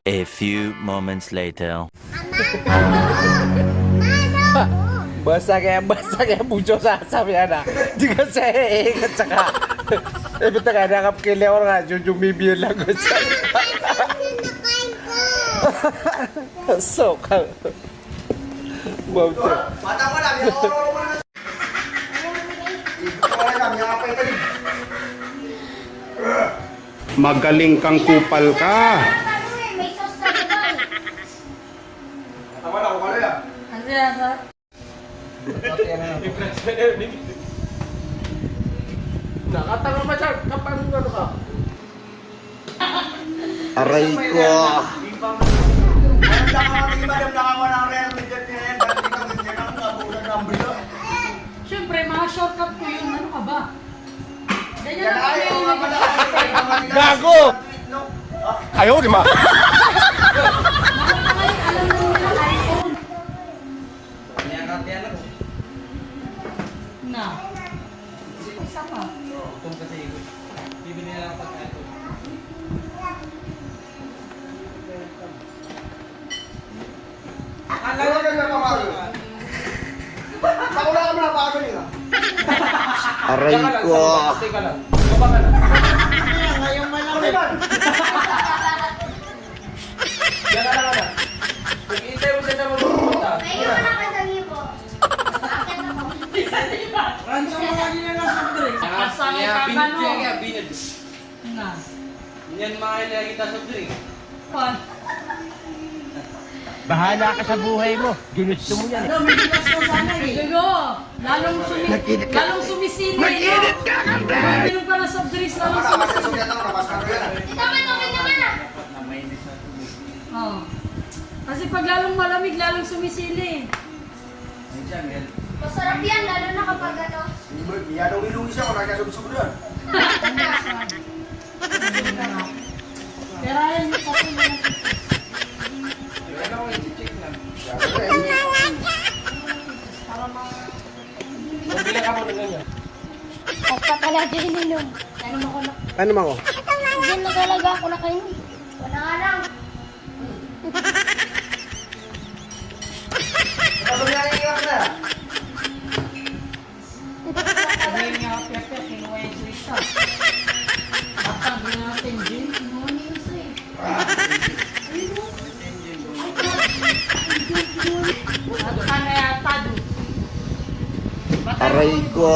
A few moments later. basa kaya mucho sabi anak. Di kasi at saka betul kan nakap kile orang jumimi lang siya. So ka. Wow. Mata ko lang, yung oro mo na. Dito ko lang, yung apay ka din. Magaling kang kupal ka. May sauce sa diba? Tama na, kumalo yan. Ano yan, sir? Nakatanong ba siya? Kapag ano ka? Aray ko. Madam nakawa ng Real Madrid niya yan. Dati kang hindi na nabulan ng bilo. Siyempre, mga shortcut ko yun. Ano ka ba? Ganyan Yan lang ay, kami. mga pala. Gago! Ayaw, di ma. Mga kamay, alam mo nila iPhone. Na. Isa pa. Ano ka na pamalo? Nakuha ka mo na bago nila. Aray ko. Teka lang. Baba ka na. Ngayong Ano ba? Yan na lang na. Pag-iintay mo siya sa magpupunta. Ngayon na kasali po. Bakit ako? Kasali ka ba no? Na. Yan mga ilagita sa drink. Pan. Bahala ka sa buhay mo. Ginusto mo yan. Gugo, lalong sumisili, no? Meron pa na soft drinks, lalong sumisili. Oh. Kasi pag lalong malamig, lalong sumisili. Masarap yan, lalo na kapag ano. Yan ang ilungi siya kung nakasubsub doon. Pero ayun, yung pati mo na. Pabila ka mo na ganyan. Huwag pa talaga ininom. Ano mo ko na? Ano ma ko? Hindi na talaga ako nakainom. Wala nga lang. Ano niya iiyak na? Sabihin nga ako, Pepe, kinuha yung Suisa. Batang, hindi natin gin. Kinuha niya yung Suisa. At ano yata, do? Aray ko.